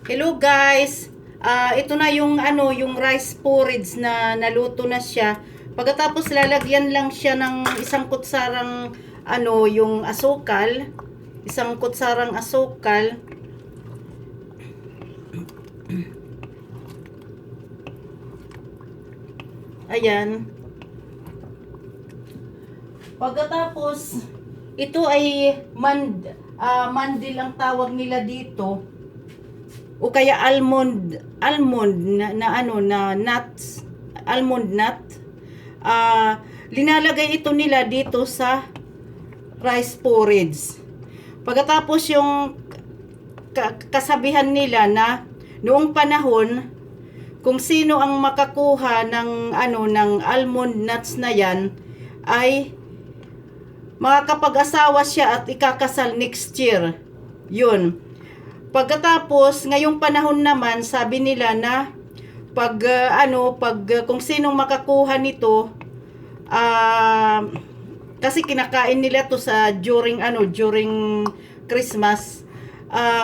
Hello guys. Ito na yung yung rice porridge na naluto na siya. Pagkatapos lalagyan lang siya ng isang kutsarang yung asukal. Isang kutsarang asukal. Ayan. Pagkatapos ito ay mandil ang tawag nila dito. O kaya almond na nuts, almond nut. Linalagay ito nila dito sa rice porridge. Pagkatapos yung kasabihan nila na noong panahon, kung sino ang makakuha ng ng almond nuts na yan ay makakapag-asawa siya at ikakasal next year. Yun. Pagkatapos, ngayong panahon naman, sabi nila na kung sinong makakuha nito, kasi kinakain nila to sa during Christmas.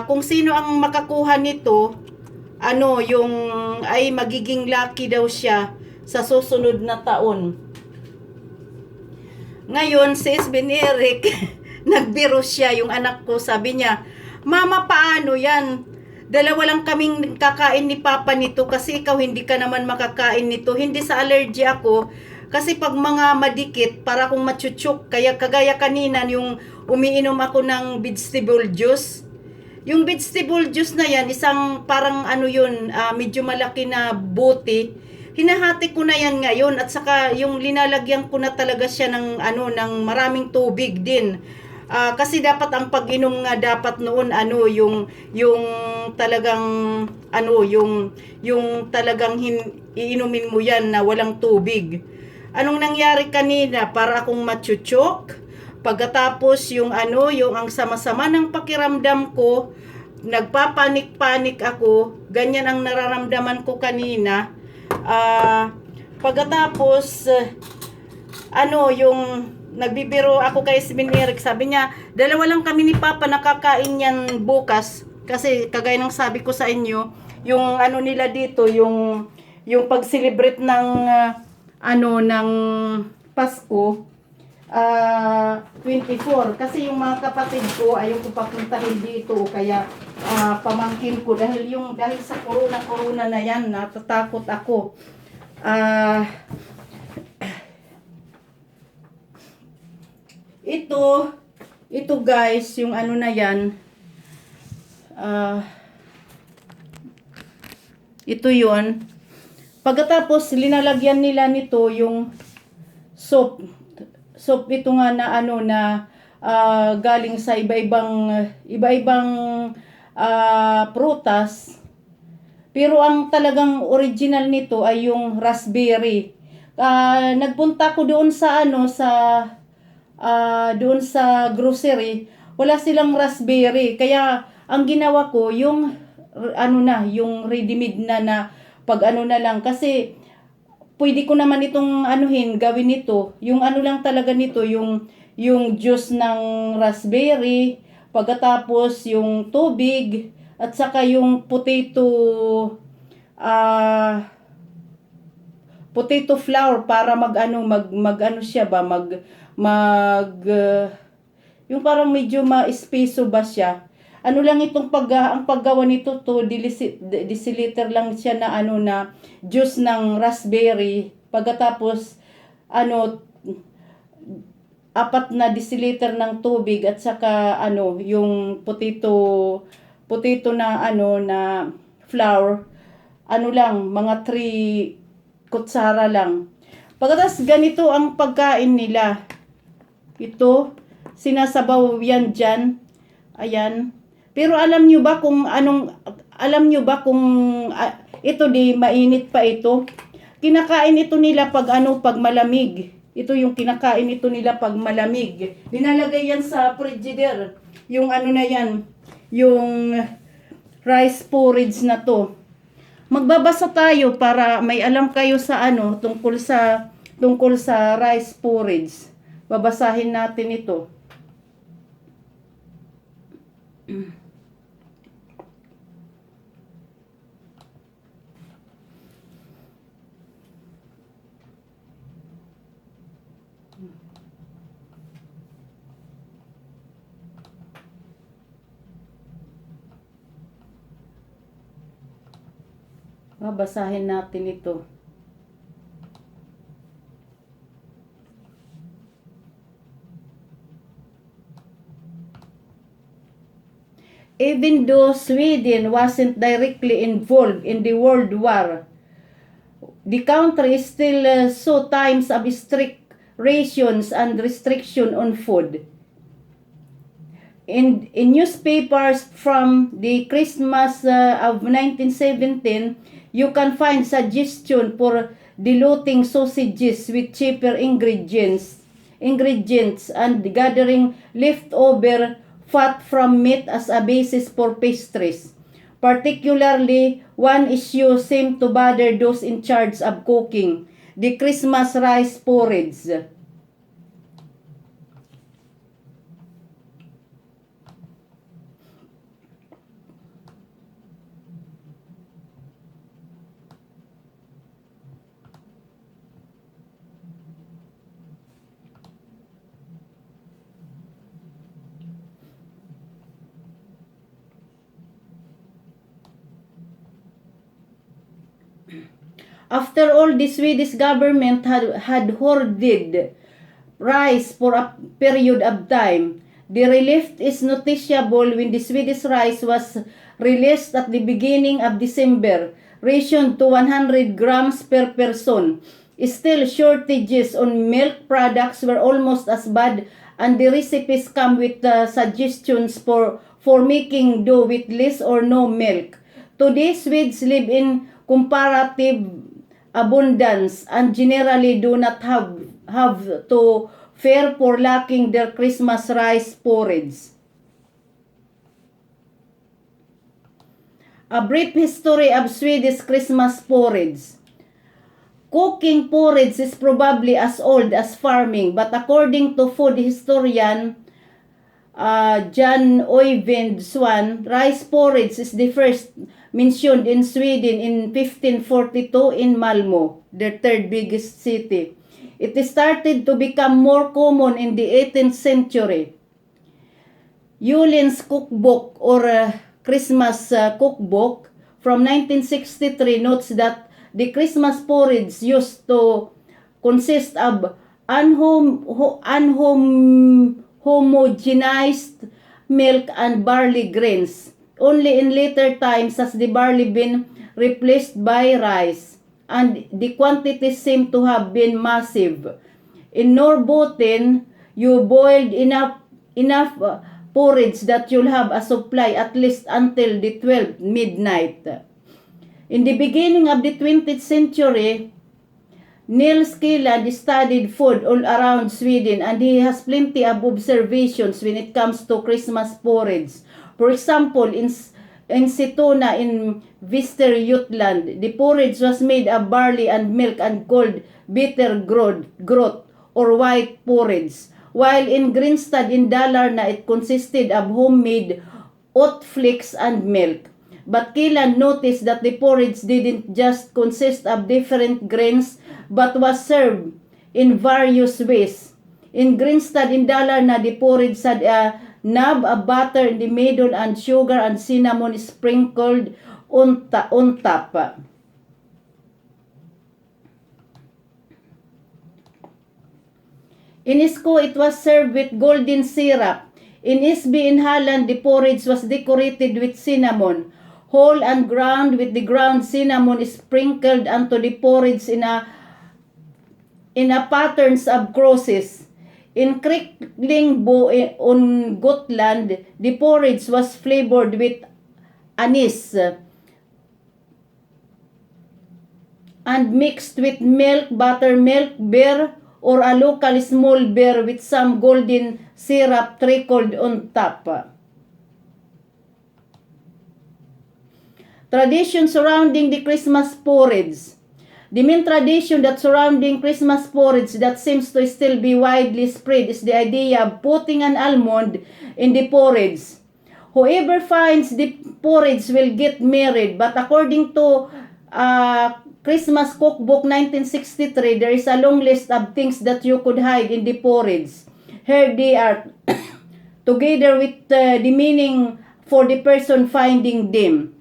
Kung sino ang makakuha nito, yung ay magiging lucky daw siya sa susunod na taon. Ngayon, si Esben Eric, nagbiro siya, yung anak ko, sabi niya, Mama, paano yan? Dalawa lang kaming kakain ni Papa nito kasi ikaw hindi ka naman makakain nito. Hindi sa allergy ako. Kasi pag mga madikit, para akong machuchuk. Kaya kagaya kanina, yung umiinom ako ng vegetable juice. Yung vegetable juice na yan, isang parang medyo malaki na bote. Hinahati ko na yan ngayon at saka yung linalagyan ko na talaga siya ng ng maraming tubig din. Kasi dapat ang pag-inom nga dapat noon yung talagang yung talagang iinumin mo yan na walang tubig. Anong nangyari kanina? Para akong machuchok. Pagkatapos yung ang sama-sama ng pakiramdam ko, nagpapanik-panik ako. Ganyan ang nararamdaman ko kanina. Pagkatapos yung nagbibiro ako kay Esben Eric, sabi niya, dalawa lang kami ni Papa nakakain yan bukas. Kasi kagaya ng sabi ko sa inyo, yung nila dito, yung pag-celebrate ng ng Pasko, 24. Kasi yung mga kapatid ko ayaw ko papuntahin dito, kaya pamangkin ko dahil sa corona na yan, natatakot ako. Ito guys, yung na yan, ito yun. Pagkatapos linalagyan nila nito yung soup ito nga na galing sa iba-ibang prutas. Pero ang talagang original nito ay yung raspberry. Nagpunta ko doon sa doon sa grocery, wala silang raspberry. Kaya ang ginawa ko yung yung ready-made na pag na lang, kasi pwede ko naman itong gawin nito. Yung lang talaga nito, yung juice ng raspberry, pagkatapos yung tubig, at saka yung potato flour para siya ba, yung parang medyo ma-espeso ba siya. Lang itong ang paggawa nito, to deciliter lang siya na na juice ng raspberry. Pagkatapos 4 na deciliter ng tubig, at saka yung potato na na flour, lang mga 3 kutsara lang. Pagkatapos ganito ang pagkain nila. Ito, sinasabaw yan dyan. Ayan. Pero alam nyo ba kung ito di mainit pa ito? Kinakain ito nila pag pag malamig. Ito yung kinakain ito nila pag malamig. Dinalagay yan sa frigidaire. Yung na yan, yung rice porridge na to. Magbabasa tayo para may alam kayo sa tungkol sa rice porridge. Babasahin natin ito. Babasahin natin ito. Even though Sweden wasn't directly involved in the World War, the country still saw times of strict rations and restriction on food. In newspapers from the Christmas of 1917, you can find suggestion for diluting sausages with cheaper ingredients and gathering leftover fat from meat as a basis for pastries. Particularly, one issue seemed to bother those in charge of cooking, the Christmas rice porridge. After all, the Swedish government had hoarded rice for a period of time. The relief is noticeable when the Swedish rice was released at the beginning of December, rationed to 100 grams per person. Still, shortages on milk products were almost as bad, and the recipes come with suggestions for making dough with less or no milk. Today, Swedes live in comparative abundance and generally do not have to fear for lacking their Christmas rice porridge. A brief history of Swedish Christmas porridge. Cooking porridge is probably as old as farming, but according to food historian Jan Oyvind Swan, rice porridge is the first mentioned in Sweden in 1542 in Malmö, their third biggest city. It started to become more common in the 18th century. Yulin's cookbook or Christmas cookbook from 1963 notes that the Christmas porridge used to consist of unhomogenized milk and barley grains. Only in later times has the barley been replaced by rice, and the quantities seem to have been massive. In Norrbotten, you boiled enough porridge that you'll have a supply at least until the 12th midnight. In the beginning of the 20th century, Nils Kielland studied food all around Sweden, and he has plenty of observations when it comes to Christmas porridge. For example, in Situna in Västergötland, the porridge was made of barley and milk and called bitter grot or white porridge. While in Grinstad in Dalarna, it consisted of homemade oat flakes and milk. But Kielland noticed that the porridge didn't just consist of different grains, but was served in various ways. In Grinstad in Dalarna, the porridge had a nub of butter in the middle and sugar and cinnamon sprinkled on top. In Isko, it was served with golden syrup. In Isby in Holland, the porridge was decorated with cinnamon, whole and ground, with the ground cinnamon sprinkled onto the porridge in a patterns of crosses. In Kricklingbo on Gotland, the porridge was flavored with anise and mixed with milk, buttermilk, beer, or a local small beer with some golden syrup trickled on top. Tradition surrounding the Christmas porridge. The main tradition that surrounding Christmas porridge that seems to still be widely spread is the idea of putting an almond in the porridge. Whoever finds the porridge will get married, but according to Christmas Cookbook 1963, there is a long list of things that you could hide in the porridge. Here they are, together with the meaning for the person finding them.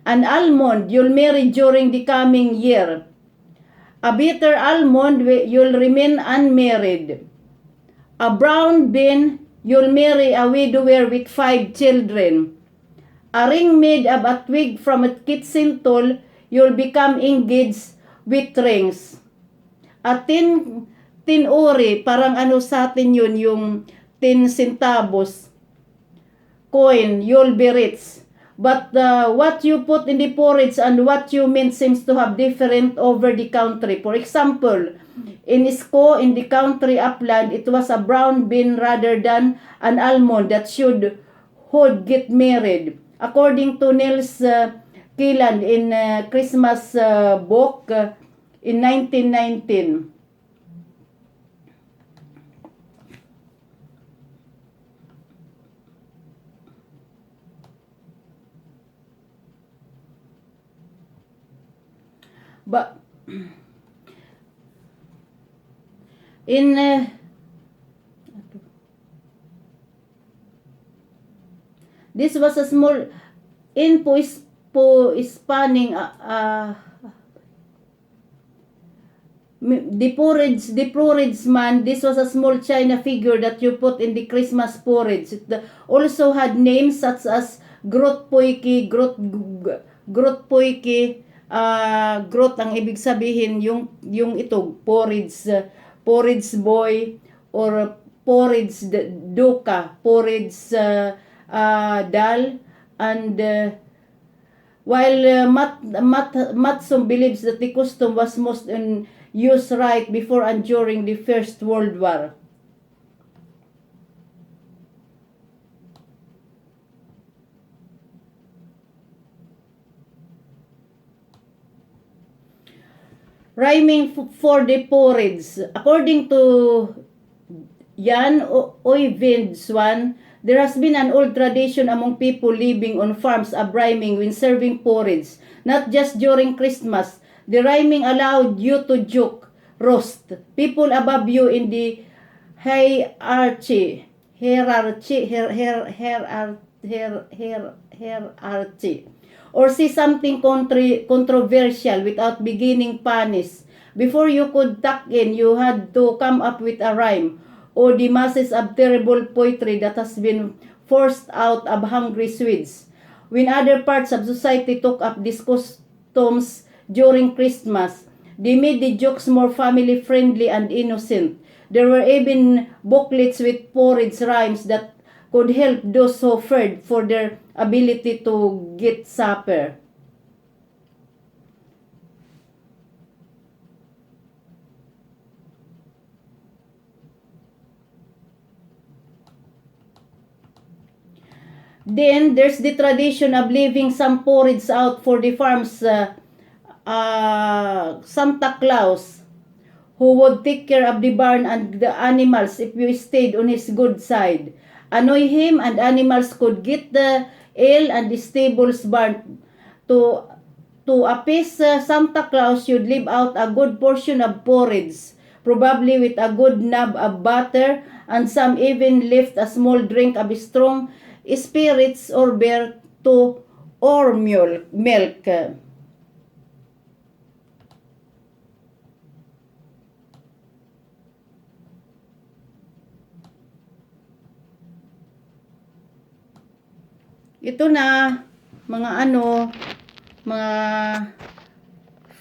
An almond you'll marry during the coming year. A bitter almond you'll remain unmarried. A brown bean you'll marry a widower with 5 children. A ring made of a twig from a kitchen tool you'll become engaged with rings. A tin ori, parang ano sa atin yun, yung 10 centavos coin, you'll be rich. But what you put in the porridge and what you mean seems to have different over the country. For example, in Isko, in the country upland, it was a brown bean rather than an almond that would get married. According to Nils Kiland in Christmas book in 1919. But in this was a small info is spanning the porridge man. This was a small china figure that you put in the Christmas porridge. It also had names such as Grot Poiki, Grot Poiki, growth ang ibig sabihin yung ito porridge boy or porridge duka, porridge dal, and while Matson believes that the custom was most in use right before and during the First World War. Rhyming for the porridge. According to Jan Oyvind Swan, there has been an old tradition among people living on farms of rhyming when serving porridge, not just during Christmas. The rhyming allowed you to joke, roast people above you in the hierarchy, or see something controversial without beginning punish. Before you could tuck in, you had to come up with a rhyme, or the masses of terrible poetry that has been forced out of hungry Swedes. When other parts of society took up these customs during Christmas, they made the jokes more family-friendly and innocent. There were even booklets with porridge rhymes that could help those who feared for their ability to get supper. Then there's the tradition of leaving some porridge out for the farm's Santa Claus, who would take care of the barn and the animals if you stayed on his good side. Annoy him and animals could get the ale and the stables burnt. To appease Santa Claus, you'd leave out a good portion of porridge, probably with a good knob of butter, and some even left a small drink of strong spirits or beer or milk. Ito na, mga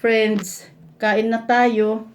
friends, kain na tayo.